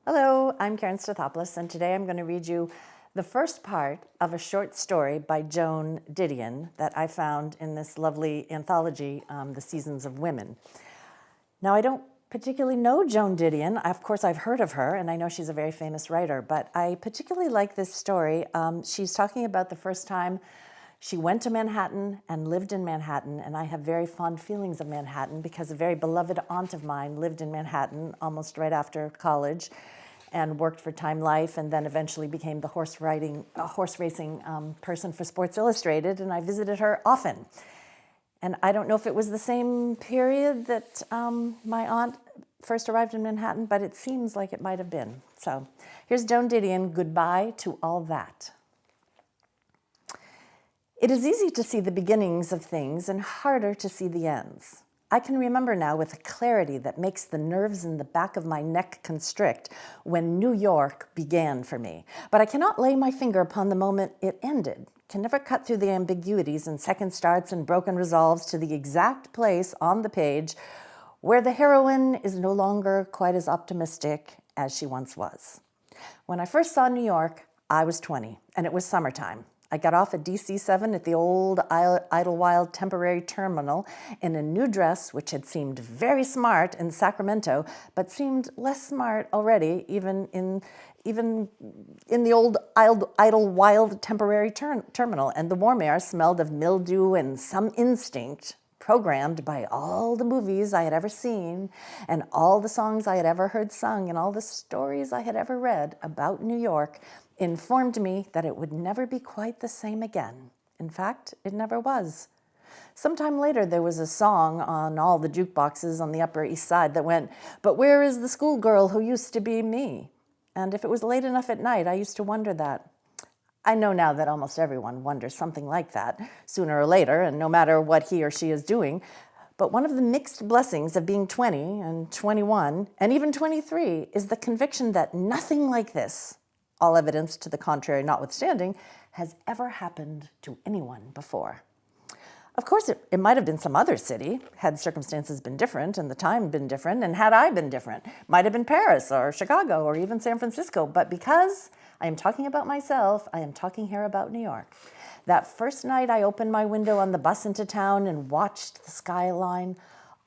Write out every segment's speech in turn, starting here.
Hello, I'm Karen Stathoplos, and today I'm going to read you the first part of a short story by Joan Didion that I found in this lovely anthology, The Seasons of Women. Now, I don't particularly know Joan Didion. Of course, I've heard of her, and I know she's a very famous writer, but I particularly like this story. She's talking about the first time she went to Manhattan and lived in Manhattan, and I have very fond feelings of Manhattan because a very beloved aunt of mine lived in Manhattan almost right after college and worked for Time Life, and then eventually became the horse racing person for Sports Illustrated, and I visited her often. And I don't know if it was the same period that my aunt first arrived in Manhattan, but it seems like it might have been. So here's Joan Didion, Goodbye to All That. It is easy to see the beginnings of things and harder to see the ends. I can remember now with a clarity that makes the nerves in the back of my neck constrict when New York began for me. But I cannot lay my finger upon the moment it ended, can never cut through the ambiguities and second starts and broken resolves to the exact place on the page where the heroine is no longer quite as optimistic as she once was. When I first saw New York, I was 20, and it was summertime. I got off at DC-7 at the old Idlewild temporary terminal in a new dress which had seemed very smart in Sacramento, but seemed less smart already even in the old Idlewild temporary terminal. And the warm air smelled of mildew and some instinct programmed by all the movies I had ever seen and all the songs I had ever heard sung and all the stories I had ever read about New York informed me that it would never be quite the same again. In fact, it never was. Sometime later, there was a song on all the jukeboxes on the Upper East Side that went, "But where is the schoolgirl who used to be me?" And if it was late enough at night, I used to wonder that. I know now that almost everyone wonders something like that, sooner or later, and no matter what he or she is doing. But one of the mixed blessings of being 20 and 21 and even 23 is the conviction that nothing like this, all evidence to the contrary notwithstanding, has ever happened to anyone before. Of course, it might have been some other city, had circumstances been different and the time been different, and had I been different. Might have been Paris or Chicago or even San Francisco, but because I am talking about myself, I am talking here about New York. That first night I opened my window on the bus into town and watched the skyline,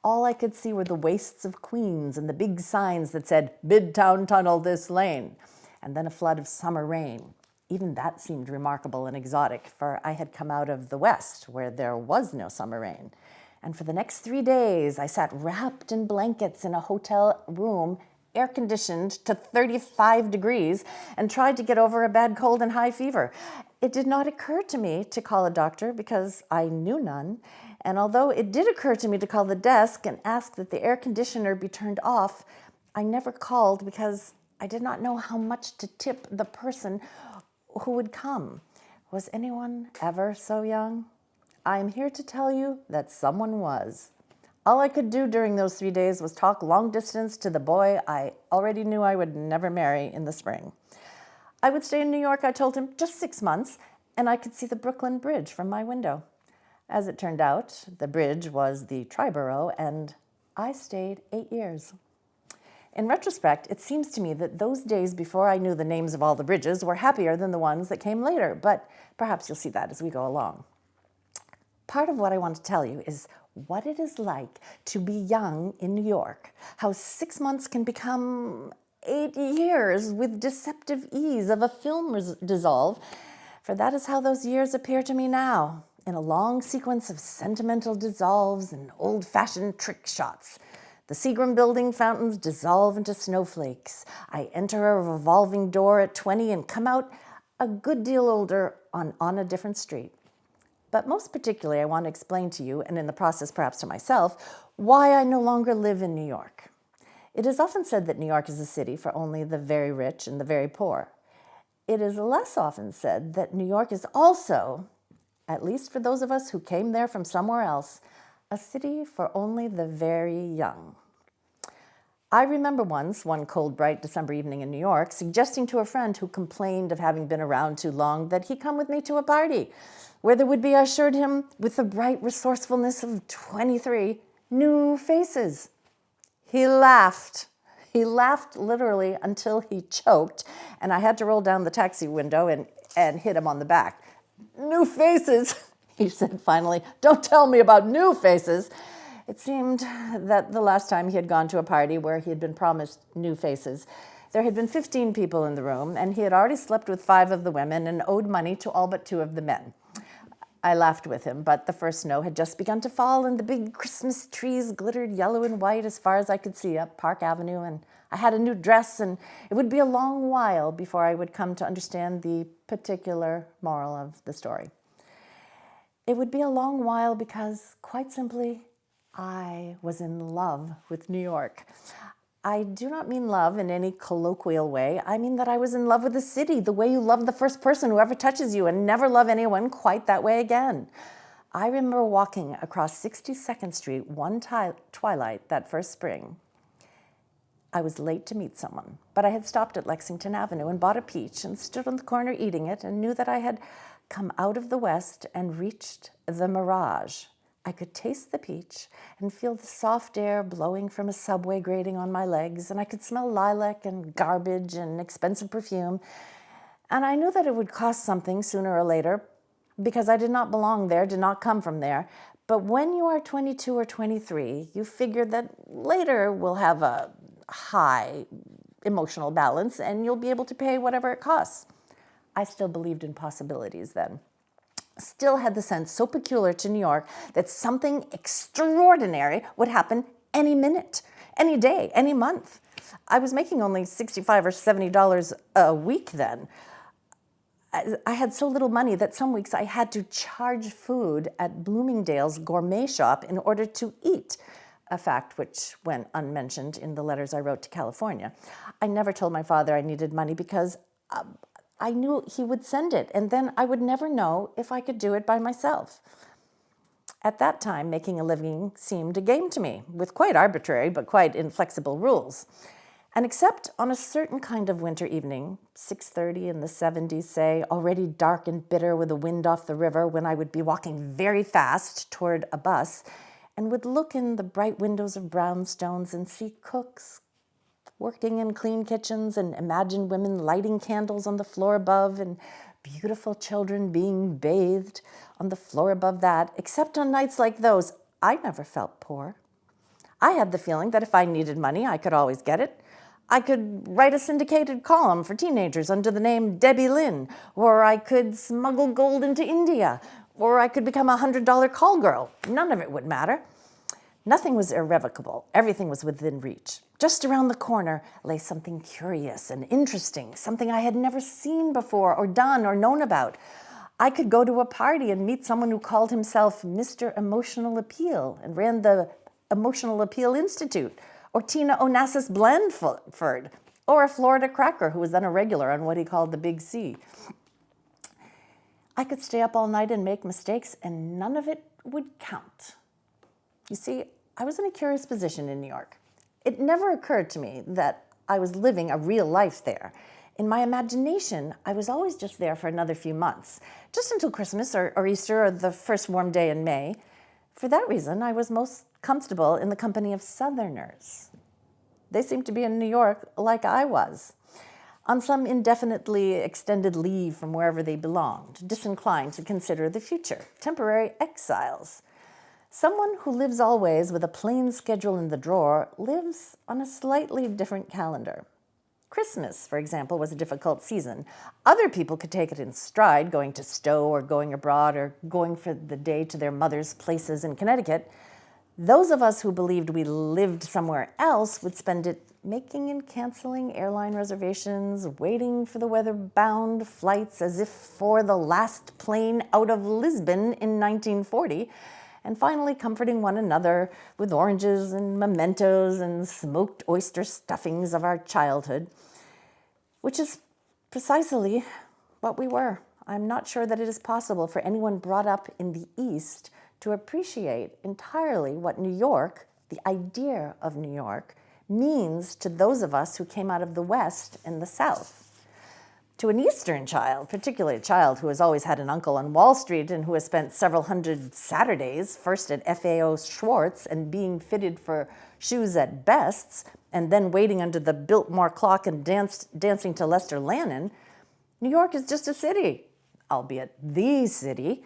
all I could see were the wastes of Queens and the big signs that said, "Midtown Tunnel this lane," and then a flood of summer rain. Even that seemed remarkable and exotic, for I had come out of the West, where there was no summer rain. And for the next 3 days, I sat wrapped in blankets in a hotel room, air-conditioned to 35 degrees, and tried to get over a bad cold and high fever. It did not occur to me to call a doctor because I knew none, and although it did occur to me to call the desk and ask that the air conditioner be turned off, I never called because I did not know how much to tip the person who would come. Was anyone ever so young? I am here to tell you that someone was. All I could do during those 3 days was talk long distance to the boy I already knew I would never marry in the spring. I would stay in New York, I told him, just 6 months, and I could see the Brooklyn Bridge from my window. As it turned out, the bridge was the Triborough, and I stayed 8 years. In retrospect, it seems to me that those days before I knew the names of all the bridges were happier than the ones that came later, but perhaps you'll see that as we go along. Part of what I want to tell you is what it is like to be young in New York, how 6 months can become 8 years with deceptive ease of a film dissolve, for that is how those years appear to me now, in a long sequence of sentimental dissolves and old-fashioned trick shots. The Seagram building fountains dissolve into snowflakes. I enter a revolving door at 20 and come out a good deal older on a different street. But most particularly, I want to explain to you, and in the process perhaps to myself, why I no longer live in New York. It is often said that New York is a city for only the very rich and the very poor. It is less often said that New York is also, at least for those of us who came there from somewhere else, a city for only the very young. I remember once, one cold, bright December evening in New York, suggesting to a friend who complained of having been around too long that he come with me to a party, where there would be, I assured him, with the bright resourcefulness of 23, new faces. He laughed. He laughed literally until he choked, and I had to roll down the taxi window and hit him on the back. "New faces," he said finally. "Don't tell me about new faces." It seemed that the last time he had gone to a party where he had been promised new faces, there had been 15 people in the room, and he had already slept with 5 of the women and owed money to all but 2 of the men. I laughed with him, but the first snow had just begun to fall, and the big Christmas trees glittered yellow and white as far as I could see up Park Avenue, and I had a new dress, and it would be a long while before I would come to understand the particular moral of the story. It would be a long while because, quite simply, I was in love with New York. I do not mean love in any colloquial way. I mean that I was in love with the city, the way you love the first person who ever touches you and never love anyone quite that way again. I remember walking across 62nd Street one twilight that first spring. I was late to meet someone, but I had stopped at Lexington Avenue and bought a peach and stood on the corner eating it and knew that I had come out of the West and reached the mirage. I could taste the peach and feel the soft air blowing from a subway grating on my legs, and I could smell lilac and garbage and expensive perfume. And I knew that it would cost something sooner or later because I did not belong there, did not come from there. But when you are 22 or 23, you figure that later we'll have a high emotional balance and you'll be able to pay whatever it costs. I still believed in possibilities then. Still had the sense so peculiar to New York that something extraordinary would happen any minute, any day, any month. I was making only $65 or $70 a week then. I had so little money that some weeks I had to charge food at Bloomingdale's gourmet shop in order to eat, a fact which went unmentioned in the letters I wrote to California. I never told my father I needed money because I knew he would send it, and then I would never know if I could do it by myself. At that time, making a living seemed a game to me, with quite arbitrary but quite inflexible rules. And except on a certain kind of winter evening, 6:30 in the 70s, say, already dark and bitter with the wind off the river, when I would be walking very fast toward a bus and would look in the bright windows of brownstones and see cooks working in clean kitchens and imagine women lighting candles on the floor above and beautiful children being bathed on the floor above that. Except on nights like those, I never felt poor. I had the feeling that if I needed money, I could always get it. I could write a syndicated column for teenagers under the name Debbie Lynn, or I could smuggle gold into India, or I could become a $100 call girl. None of it would matter. Nothing was irrevocable. Everything was within reach. Just around the corner lay something curious and interesting, something I had never seen before or done or known about. I could go to a party and meet someone who called himself Mr. Emotional Appeal and ran the Emotional Appeal Institute, or Tina Onassis Blandford, or a Florida cracker who was then a regular on what he called the Big C. I could stay up all night and make mistakes, and none of it would count. You see, I was in a curious position in New York. It never occurred to me that I was living a real life there. In my imagination, I was always just there for another few months, just until Christmas or Easter or the first warm day in May. For that reason, I was most comfortable in the company of Southerners. They seemed to be in New York like I was, on some indefinitely extended leave from wherever they belonged, disinclined to consider the future, temporary exiles. Someone who lives always with a plain schedule in the drawer lives on a slightly different calendar. Christmas, for example, was a difficult season. Other people could take it in stride, going to Stowe or going abroad or going for the day to their mother's places in Connecticut. Those of us who believed we lived somewhere else would spend it making and canceling airline reservations, waiting for the weather-bound flights as if for the last plane out of Lisbon in 1940, and finally comforting one another with oranges and mementos and smoked oyster stuffings of our childhood, which is precisely what we were. I'm not sure that it is possible for anyone brought up in the East to appreciate entirely what New York, the idea of New York, means to those of us who came out of the West and the South. To an Eastern child, particularly a child who has always had an uncle on Wall Street and who has spent several hundred Saturdays, first at FAO Schwartz and being fitted for shoes at Best's, and then waiting under the Biltmore clock and dancing to Lester Lannon, New York is just a city, albeit the city,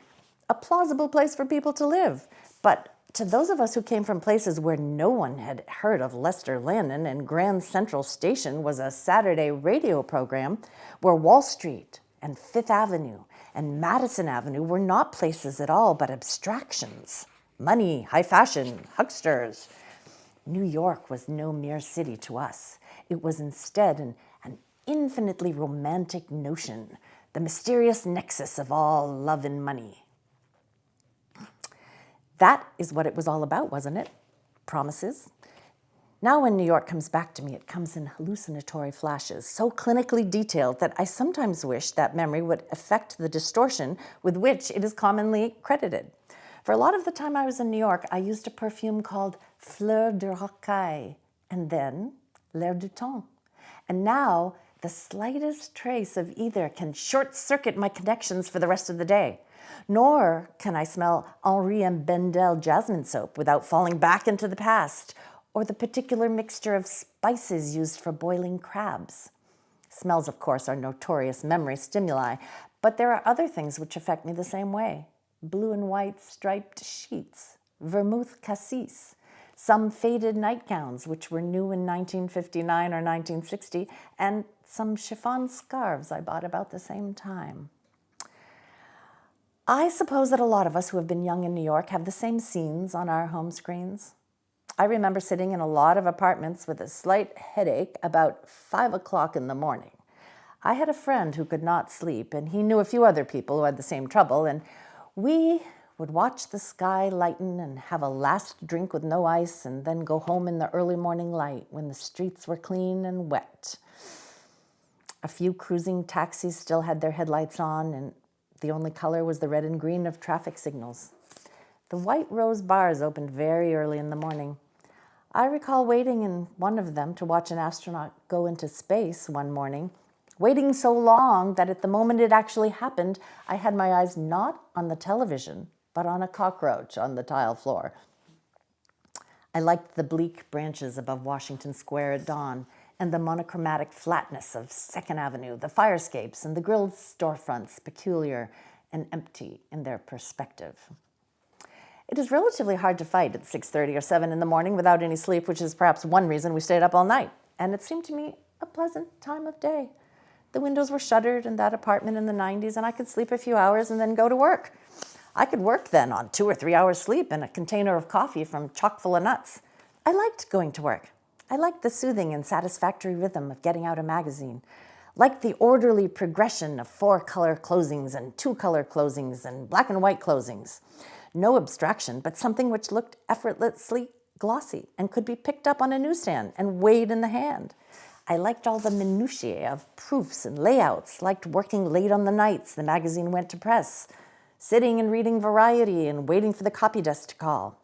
a plausible place for people to live. But to those of us who came from places where no one had heard of Lester Lannon and Grand Central Station was a Saturday radio program, where Wall Street and Fifth Avenue and Madison Avenue were not places at all, but abstractions. Money, high fashion, hucksters. New York was no mere city to us. It was instead an infinitely romantic notion, the mysterious nexus of all love and money. That is what it was all about, wasn't it? Promises. Now when New York comes back to me, it comes in hallucinatory flashes, so clinically detailed that I sometimes wish that memory would affect the distortion with which it is commonly credited. For a lot of the time I was in New York, I used a perfume called Fleur de Rocaille, and then L'air du temps. And now the slightest trace of either can short-circuit my connections for the rest of the day. Nor can I smell Henri and Bendel jasmine soap without falling back into the past, or the particular mixture of spices used for boiling crabs. Smells, of course, are notorious memory stimuli, but there are other things which affect me the same way. Blue and white striped sheets, vermouth cassis, some faded nightgowns which were new in 1959 or 1960, and some chiffon scarves I bought about the same time. I suppose that a lot of us who have been young in New York have the same scenes on our home screens. I remember sitting in a lot of apartments with a slight headache about 5 o'clock in the morning. I had a friend who could not sleep, and he knew a few other people who had the same trouble, and we would watch the sky lighten and have a last drink with no ice, and then go home in the early morning light when the streets were clean and wet. A few cruising taxis still had their headlights on, and the only color was the red and green of traffic signals. The White Rose bars opened very early in the morning. I recall waiting in one of them to watch an astronaut go into space one morning, waiting so long that at the moment it actually happened, I had my eyes not on the television, but on a cockroach on the tile floor. I liked the bleak branches above Washington Square at dawn, and the monochromatic flatness of Second Avenue, the firescapes and the grilled storefronts, peculiar and empty in their perspective. It is relatively hard to fight at 6:30 or 7 in the morning without any sleep, which is perhaps one reason we stayed up all night. And it seemed to me a pleasant time of day. The windows were shuttered in that apartment in the 90s, and I could sleep a few hours and then go to work. I could work then on 2 or 3 hours sleep and a container of coffee from chock full of nuts. I liked going to work. I liked the soothing and satisfactory rhythm of getting out a magazine, liked the orderly progression of 4-color closings and 2-color closings and black and white closings. No abstraction, but something which looked effortlessly glossy and could be picked up on a newsstand and weighed in the hand. I liked all the minutiae of proofs and layouts, liked working late on the nights the magazine went to press, sitting and reading Variety and waiting for the copy desk to call.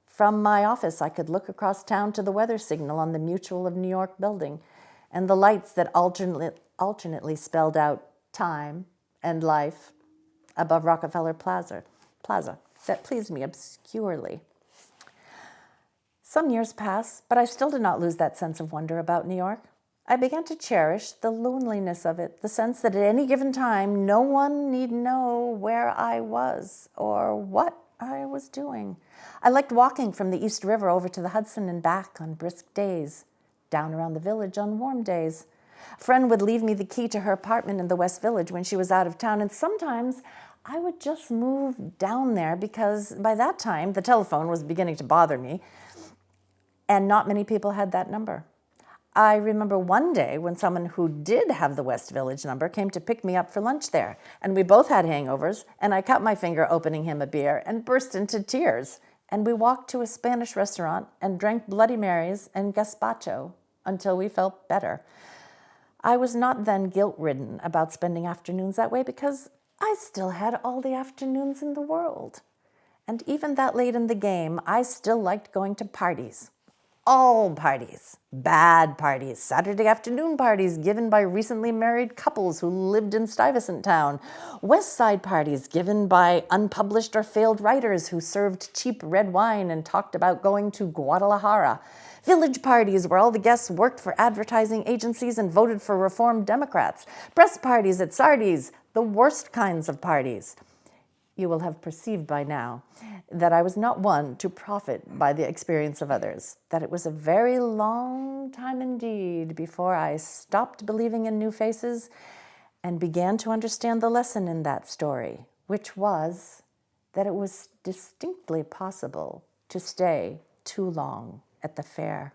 From my office, I could look across town to the weather signal on the Mutual of New York building and the lights that alternately spelled out time and life above Rockefeller Plaza that pleased me obscurely. Some years passed, but I still did not lose that sense of wonder about New York. I began to cherish the loneliness of it, the sense that at any given time, no one need know where I was or what I was doing. I liked walking from the East River over to the Hudson and back on brisk days, down around the village on warm days. A friend would leave me the key to her apartment in the West Village when she was out of town, and sometimes I would just move down there because by that time the telephone was beginning to bother me, and not many people had that number. I remember one day when someone who did have the West Village number came to pick me up for lunch there, and we both had hangovers, and I cut my finger opening him a beer and burst into tears, and we walked to a Spanish restaurant and drank Bloody Marys and gazpacho until we felt better. I was not then guilt-ridden about spending afternoons that way because I still had all the afternoons in the world. And even that late in the game, I still liked going to parties. All parties, bad parties, Saturday afternoon parties given by recently married couples who lived in Stuyvesant Town, West Side parties given by unpublished or failed writers who served cheap red wine and talked about going to Guadalajara, Village parties where all the guests worked for advertising agencies and voted for Reformed Democrats. Press parties at Sardi's, the worst kinds of parties. You will have perceived by now that I was not one to profit by the experience of others, that it was a very long time indeed before I stopped believing in new faces and began to understand the lesson in that story, which was that it was distinctly possible to stay too long at the fair.